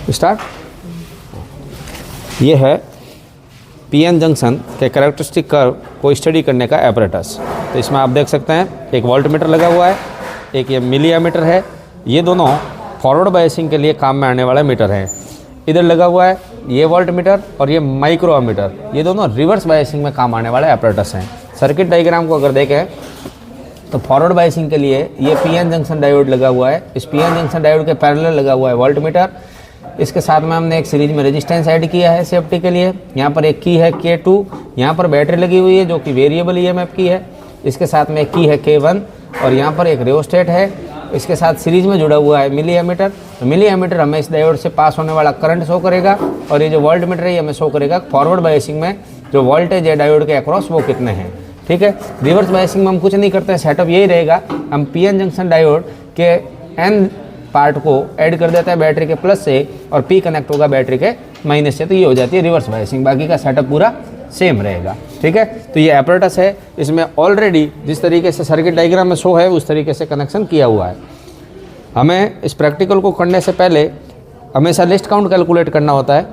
Start. ये है PN junction के कैरेक्टरिस्टिक कर्व को स्टडी करने का एपरेटस। तो इसमें आप देख सकते हैं एक वोल्टमीटर लगा हुआ है, एक ये मिली एमीटर है। ये दोनों फॉरवर्ड बायसिंग के लिए काम में आने वाला मीटर हैं। इधर लगा हुआ है ये वोल्टमीटर और ये माइक्रो एमीटर, ये दोनों रिवर्स बायसिंग में काम आने वाले एपरेटस हैं। सर्किट डायग्राम को अगर देखें तो फॉरवर्ड बायसिंग के लिए ये पीएन जंक्शन डायोड लगा हुआ है। इस पीएन जंक्शन डायोड के पैरेलल लगा हुआ है वोल्टमीटर। इसके साथ में हमने एक सीरीज में रेजिस्टेंस ऐड किया है सेफ्टी के लिए। यहाँ पर एक की है K2, यहाँ पर बैटरी लगी हुई है जो कि वेरिएबल ईएमएफ की है। इसके साथ में एक की है K1 और यहाँ पर एक रियोस्टेट है। इसके साथ सीरीज में जुड़ा हुआ है मिली एमीटर। तो मिली एमीटर हमें इस डायोड से पास होने वाला करंट शो करेगा और ये जो वोल्टमीटर है ये हमें शो करेगा फॉरवर्ड बायसिंग में जो वोल्टेज है डायोड के अक्रॉस वो कितने हैं। ठीक है, रिवर्स बायसिंग में हम कुछ नहीं करते हैं, सेटअप यही रहेगा। हम पीएन जंक्शन डायोड के एन पार्ट को ऐड कर देता है बैटरी के प्लस से और पी कनेक्ट होगा बैटरी के माइनस से। तो ये हो जाती है रिवर्स बायसिंग, बाकी का सेटअप पूरा सेम रहेगा। ठीक है, तो ये एपरेटस है, इसमें ऑलरेडी जिस तरीके से सर्किट डायग्राम में शो है उस तरीके से कनेक्शन किया हुआ है। हमें इस प्रैक्टिकल को करने से पहले हमेशा लिस्ट काउंट कैलकुलेट करना होता है।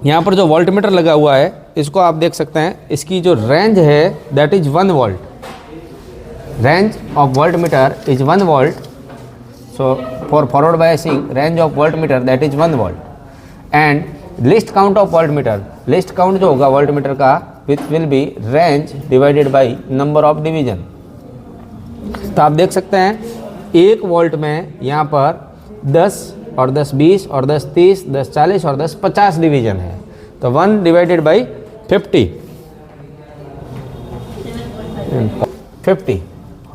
यहाँ पर जो वोल्टमीटर लगा हुआ है इसको आप देख सकते हैं, इसकी जो रेंज है that is 1 volt. Range of voltmeter is 1 volt. So for forward biasing range of voltmeter that is 1 volt. And least count of voltmeter, list count जो होगा वोल्टमीटर का विच will B range divided by number of division. तो आप देख सकते हैं 1 volt में यहाँ पर 10 और 10 20 और 10 30 10 40 और 10 50 डिवीजन है। तो 1 divided by 50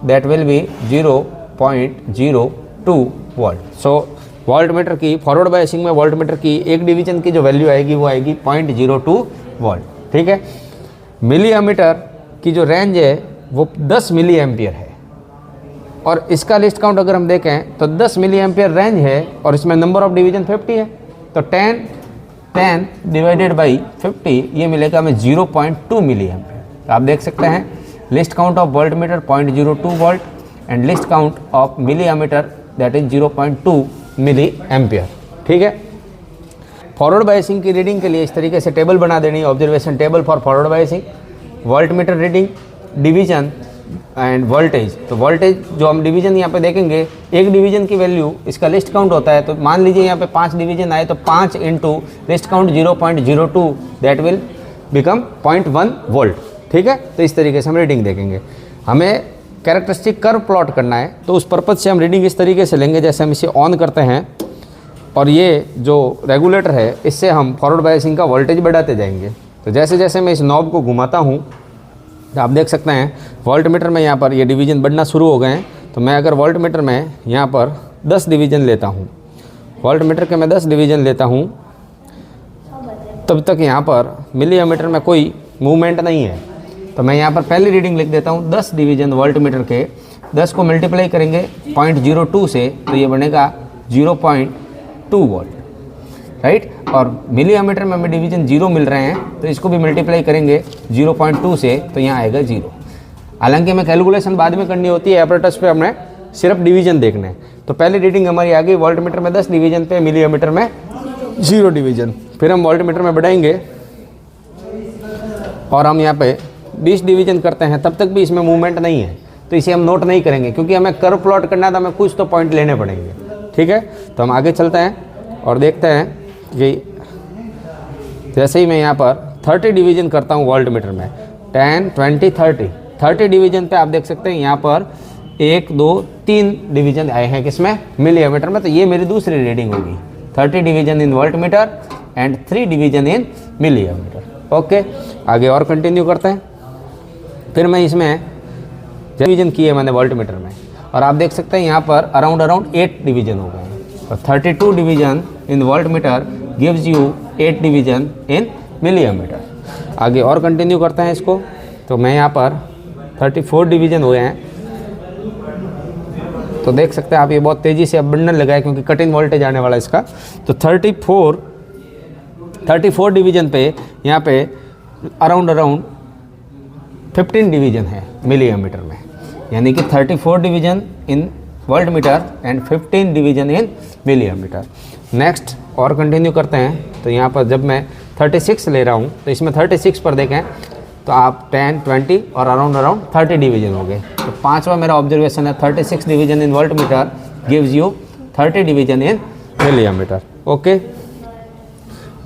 that will be 0.02 volt. So voltmeter की फॉरवर्ड बायसिंग में वोल्टमीटर की एक डिवीजन की जो वैल्यू आएगी वो आएगी 0.02 वोल्ट। ठीक है, मिली एमीटर की जो रेंज है वो 10 मिली एम्पियर है और इसका लिस्ट काउंट अगर हम देखें तो 10 मिली एम्पियर रेंज है और इसमें नंबर ऑफ डिवीजन 50 है। तो 10 डिवाइडेड बाई 50 ये मिलेगा हमें 0.2 मिली एम्पियर। आप देख सकते हैं least count of voltmeter 0.02 volt and least count of milliammeter that is 0.2 milliampere. ठीक है, फॉरवर्ड बायसिंग की रीडिंग के लिए इस तरीके से टेबल बना देनी है, observation table for forward biasing, voltmeter reading, division end voltage. तो वोल्टेज जो हम डिवीजन यहाँ पे देखेंगे, एक डिवीजन की वैल्यू इसका लिस्ट काउंट होता है। तो मान लीजिए यहाँ पे 5 डिवीजन आए तो 5 into least count 0.02 that will become 0.1 volt. ठीक है, तो इस तरीके से हम रीडिंग देखेंगे। हमें कैरेक्टरिस्टिक कर्व प्लॉट करना है तो उस पर्पज़ से हम रीडिंग इस तरीके से लेंगे, जैसे हम इसे ऑन करते हैं और ये जो रेगुलेटर है इससे हम फॉरवर्ड बायसिंग का वोल्टेज बढ़ाते जाएंगे। तो जैसे जैसे मैं इस नॉब को घुमाता हूँ तो आप देख सकते हैं वोल्टमीटर में यहाँ पर ये डिवीजन बढ़ना शुरू हो गए हैं। तो मैं अगर वोल्टमीटर में यहाँ पर 10 डिवीजन लेता हूँ, वोल्टमीटर के मैं 10 डिवीजन लेता हूँ, तब तक यहाँ पर मिली एमीटर में कोई मूवमेंट नहीं है। तो मैं यहाँ पर पहली रीडिंग लिख देता हूँ 10 डिवीजन वोल्टमीटर के, 10 को मल्टीप्लाई करेंगे 0.02 से तो ये बनेगा 0.2 वोल्ट, राइट। और मिली एमीटर में हमें डिवीजन 0 मिल रहे हैं तो इसको भी मल्टीप्लाई करेंगे 0.2 से तो यहाँ आएगा 0। हालांकि हमें कैलकुलेशन बाद में करनी होती है, एपरेटस पे हमने सिर्फ डिवीजन देखना है। तो पहली रीडिंग हमारी आ गई वोल्टमीटर में 10 डिवीजन पे, मिली एमीटर में 0 डिवीजन। फिर हम वोल्टमीटर में बढ़ाएंगे और हम यहाँ पे 20 डिवीजन करते हैं, तब तक भी इसमें मूवमेंट नहीं है। तो इसे हम नोट नहीं करेंगे क्योंकि हमें कर्व प्लॉट करना है तो हमें कुछ तो पॉइंट लेने पड़ेंगे। ठीक है, तो हम आगे चलते हैं और देखते हैं कि जैसे ही मैं यहाँ पर 30 डिवीजन करता हूँ वोल्टमीटर में, 10 20 30 डिवीजन पे आप देख सकते हैं यहाँ पर 1 2 3 डिवीजन आए हैं किसमें, मिली एमीटर में। तो ये मेरी दूसरी रीडिंग होगी, 30 division in voltmeter and 3 division in milliammeter. Okay, आगे और कंटिन्यू करते हैं। फिर मैं इसमें डिवीजन किए मैंने वोल्टमीटर में और आप देख सकते हैं यहाँ पर अराउंड 8 डिवीजन हो गए हैं। तो 32 division in voltmeter gives you 8 division in milliammeter. आगे और कंटिन्यू करते हैं इसको। तो मैं यहाँ पर 34 डिवीजन हुए हैं। तो देख सकते हैं आप ये बहुत तेज़ी से अब बढ़ने लगा है क्योंकि कट इन वोल्टेज आने वाला है इसका। तो 34 डिवीजन पे यहाँ पे अराउंड 15 डिवीजन है मिली एमीटर में, यानी कि 34 division in voltmeter and 15 division in milliammeter. Next और कंटिन्यू करते हैं तो यहाँ पर जब मैं 36 ले रहा हूँ तो इसमें 36 पर देखें तो आप 10, 20 और अराउंड 30 डिवीजन हो गए। तो पांचवा मेरा ऑब्जर्वेशन है 36 division in volt meter gives you 30 division in milliammeter. Okay,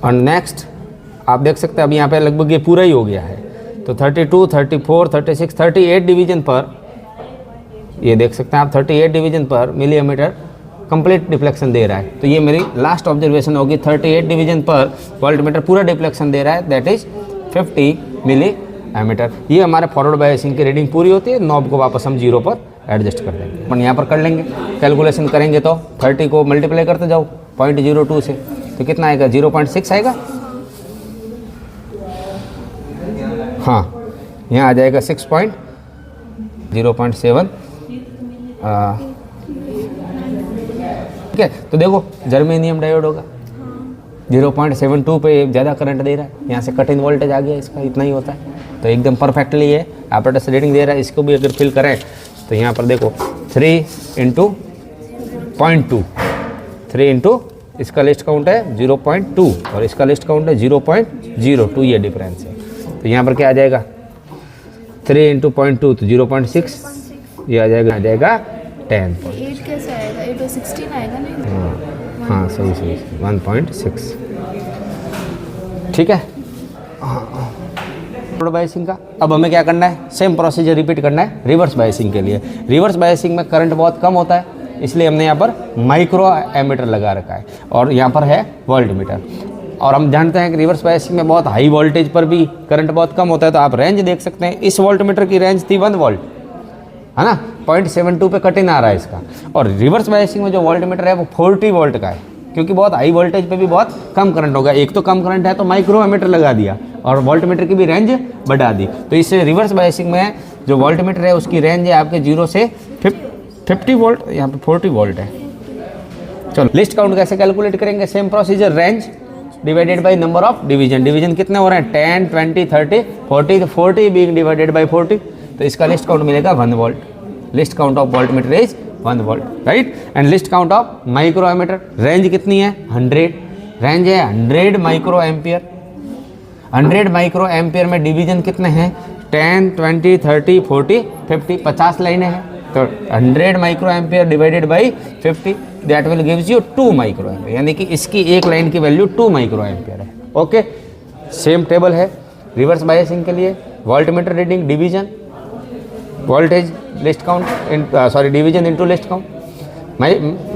और नेक्स्ट आप देख सकते हैं अब यहाँ पे लगभग ये पूरा ही हो गया है। तो 32, 34, 36, 38 डिवीजन पर ये देख सकते हैं आप 38 डिवीजन पर मिलियमीटर कंप्लीट डिफ्लेक्शन दे रहा है। तो ये मेरी लास्ट ऑब्जर्वेशन होगी, 38 डिवीजन पर वोल्टमीटर पूरा डिफ्लेक्शन दे रहा है, दैट इज 50 मिलीमीटर। ये हमारे फॉरवर्ड बायसिंग की रीडिंग पूरी होती है। नॉब को वापस हम 0 पर एडजस्ट कर देंगे। अपन यहाँ पर कर लेंगे, कैलकुलेशन करेंगे तो 30 को मल्टीप्लाई करते जाओ 0.02 से, तो कितना आएगा 0.6 आएगा। हाँ, यहाँ आ जाएगा 0.7। ठीक है, तो देखो जर्मेनियम डायोड होगा 0.72 पे ज़्यादा करंट दे रहा है, यहाँ से कट इन वोल्टेज आ गया, इसका इतना ही होता है। तो एकदम परफेक्टली ये एपरेटस रीडिंग दे रहा है। इसको भी अगर फिल करें तो यहाँ पर देखो 3 × 0.2, 3 इंटू इसका लिस्ट काउंट है 0.2 और इसका लिस्ट काउंट है 0.02, ये डिफरेंस है। तो यहाँ पर क्या आ जाएगा 3 × 0.2 तो 0.6, ये आ जाएगा 10। 8 कैसे आएगा? 8 और 16 आएगा नहीं? हाँ सही 1.6। ठीक है, बायसिंग का अब हमें क्या करना है, सेम प्रोसीजर रिपीट करना है रिवर्स बायसिंग के लिए। रिवर्स बायसिंग में करंट बहुत कम होता है, इसलिए हमने यहाँ पर माइक्रो एमीटर लगा रखा है और यहाँ पर है वोल्ट मीटर। और हम जानते हैं कि रिवर्स बायसिंग में बहुत हाई वोल्टेज पर भी करंट बहुत कम होता है। तो आप रेंज देख सकते हैं, इस वोल्ट मीटर की रेंज थी 1 वोल्ट, है ना, 0.72 पे कट इन आ रहा है इसका। और रिवर्स बायसिंग में जो वोल्ट मीटर है वो 40 वोल्ट का है, क्योंकि बहुत हाई वोल्टेज पे भी बहुत कम करंट होगा। एक तो कम करंट है तो माइक्रो एमीटर लगा दिया और वोल्ट मीटर की भी रेंज बढ़ा दी। तो इससे रिवर्स बायसिंग में जो वोल्ट मीटर है उसकी रेंज है आपके 0 से 50 वोल्ट, यहाँ पे 40 वोल्ट है। चलो लिस्ट काउंट कैसे कैलकुलेट करेंगे, same procedure, range divided by number of division. Division कितने हो रहे हैं 10, 20, 30, 40, तो 40 बीइंग डिवाइडेड बाय 40, तो इसका लिस्ट काउंट मिलेगा 1 volt. Least count of voltmeter is 1 volt, right. And least count of microammeter, range कितनी है 100, रेंज है 100 माइक्रो एम्पियर। 100 माइक्रो एम्पियर में डिवीजन कितने हैं 10, 20, 30, 40, 50, 50 लाइनें हैं। तो 100 microampere divided by 50, that will gives you 2 microampere, यानी कि इसकी एक लाइन की वैल्यू 2 माइक्रो एम्पियर है। ओके, सेम टेबल है रिवर्स बायसिंग के लिए। Voltmeter reading, division, voltage, least count, sorry division into least count,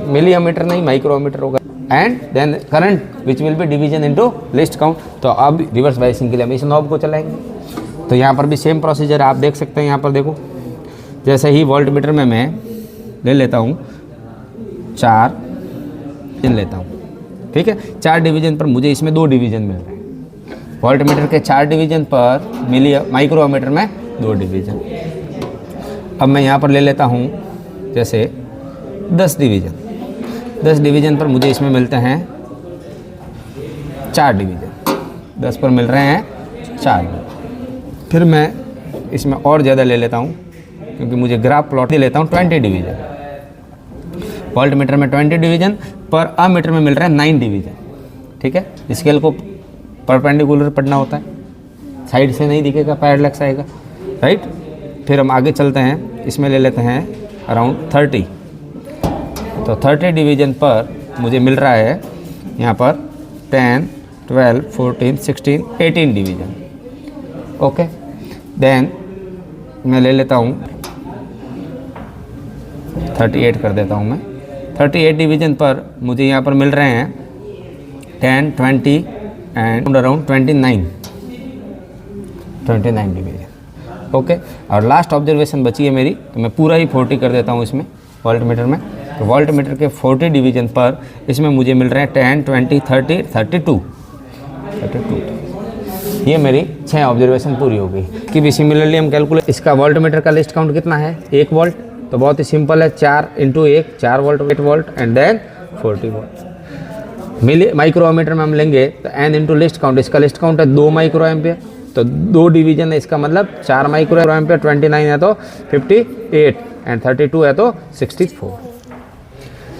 millimeter नहीं माइक्रोमीटर होगा, and then current which will be division into least count. तो अब reverse biasing के लिए हम इस नॉब को चलाएंगे। तो यहाँ पर भी सेम प्रोसीजर आप देख सकते हैं। यहाँ पर देखो, जैसे ही वोल्ट मीटर में मैं ले लेता हूँ 4 डिवीजन लेता हूँ, ठीक है। 4 डिवीजन पर मुझे इसमें 2 डिवीजन मिल रहे हैं। वोल्ट मीटर के 4 डिवीजन पर माइक्रोमीटर में 2 डिवीजन। अब मैं यहाँ पर ले लेता हूँ जैसे 10 डिवीजन। 10 डिवीजन पर मुझे इसमें मिलते हैं 4 डिवीजन, 10 पर मिल रहे हैं 4। फिर मैं इसमें और ज़्यादा ले लेता हूँ, क्योंकि मुझे ग्राफ प्लॉट दे लेता हूँ 20 डिवीजन। वोल्ट मीटर में 20 डिवीजन पर अमीटर में मिल रहा है 9 डिवीजन, ठीक है। स्केल को परपेंडिकुलर पढ़ना होता है, साइड से नहीं दिखेगा, पैरेलल आएगा, राइट। फिर हम आगे चलते हैं, इसमें ले लेते हैं अराउंड 30। तो 30 डिवीजन पर मुझे मिल रहा है यहाँ पर 10, 12, 14, 16, 18 डिवीजन। ओके, देन मैं ले लेता हूँ 38 कर देता हूँ मैं। 38 डिवीजन पर मुझे यहाँ पर मिल रहे हैं 10, 20 एंड अराउंड 29 डिवीजन। ओके, और लास्ट ऑब्जर्वेशन बची है मेरी, तो मैं पूरा ही 40 कर देता हूँ इसमें वोल्ट मीटर में। तो वोल्ट मीटर के 40 डिवीजन पर इसमें मुझे मिल रहे हैं 10, 20, 30, 32। ये मेरी 6 ऑब्जर्वेशन पूरी हो गई। कि भी सिमिलरली हम कैलकुलेट, इसका वोल्ट मीटर का लिस्ट काउंट कितना है 1 वोल्ट, तो बहुत ही सिंपल है, 4 × 1, 4 volt, 8 volt and then 40 volt. Micrometer में हम लेंगे तो n इंटू लिस्ट काउंट, इसका लिस्ट काउंट है 2 माइक्रो एम्पियर, तो 2 डिवीजन है, इसका मतलब 4 माइक्रो एम्पियर, 29 है तो 58 एंड 32 है तो 64।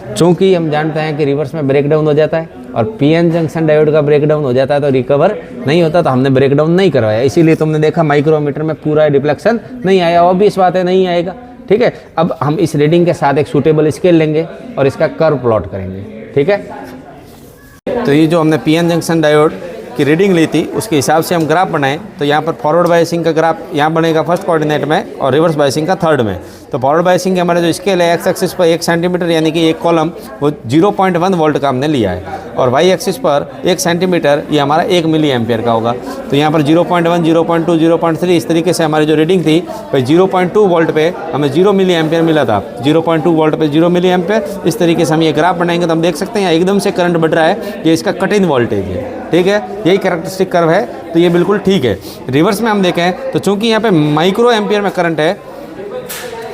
चूँकि हम जानते हैं कि रिवर्स में ब्रेकडाउन हो जाता है और पीएन जंक्शन डायोड का ब्रेकडाउन हो जाता है तो रिकवर नहीं होता, तो हमने ब्रेकडाउन नहीं करवाया, इसीलिए तुमने देखा माइक्रोमीटर में पूरा डिफ्लेक्शन नहीं आया। ऑब्वियस बात है नहीं आएगा, ठीक है। अब हम इस रीडिंग के साथ एक सूटेबल स्केल लेंगे और इसका कर्व प्लॉट करेंगे, ठीक है। तो ये जो हमने पीएन जंक्शन डायोड की रीडिंग ली थी उसके हिसाब से हम ग्राफ बनाएं, तो यहाँ पर फॉरवर्ड बायसिंग का ग्राफ यहाँ बनेगा फर्स्ट कोऑर्डिनेट में और रिवर्स बायसिंग का थर्ड में। तो फॉरवर्ड बायसिंग के हमारा जो स्केल है एक्स एक्सिस पर 1 सेंटीमीटर यानी कि एक कॉलम वो 0.1 वोल्ट का हमने लिया है, और वाई एक्सिस पर 1 सेंटीमीटर ये हमारा 1 मिली एम्पियर का होगा। तो यहाँ पर 0.1, 0.2, 0.3 इस तरीके से हमारी जो रीडिंग थी भाई 0.2 वोल्ट पे हमें 0 मिली एम्पियर मिला था, 0.2 वोल्ट पे 0 मिली एम्पियर। इस तरीके से हम ये ग्राफ बनाएंगे तो हम देख सकते हैं यहाँ एकदम से करंट बढ़ रहा है, ये इसका कट इन वोल्टेज है, ठीक है। यही कैरेक्टरिस्टिक कर्व है, तो ये बिल्कुल ठीक है। रिवर्स में हम देखें तो चूंकि यहाँ पे माइक्रो एम्पियर में करंट है,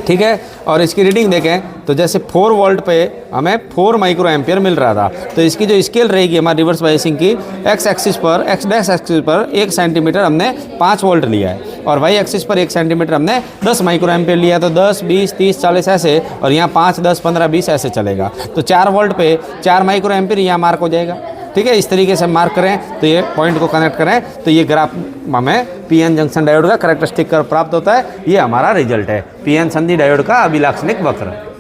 ठीक है, और इसकी रीडिंग देखें तो जैसे 4 वोल्ट पे हमें 4 माइक्रो एम्पियर मिल रहा था, तो इसकी जो स्केल रहेगी हमारी रिवर्स बायसिंग की एक्स एक्सिस पर 1 सेंटीमीटर हमने 5 वोल्ट लिया है, और वाई एक्सिस पर 1 सेंटीमीटर हमने 10 माइक्रो एम्पियर लिया, तो 10, 20, 30, 40 ऐसे, और यहाँ 5, 10, 15, 20 ऐसे चलेगा। तो 4 वोल्ट पे 4 माइक्रो एम्पियर यहाँ मार्क हो जाएगा, ठीक है। इस तरीके से मार्क करें तो ये पॉइंट को कनेक्ट करें तो ये ग्राफ हमें पीएन जंक्शन डायोड का कैरेक्टरिस्टिक कर्व प्राप्त होता है। ये हमारा रिजल्ट है, पीएन संधि डायोड का अभिलाक्षणिक वक्र।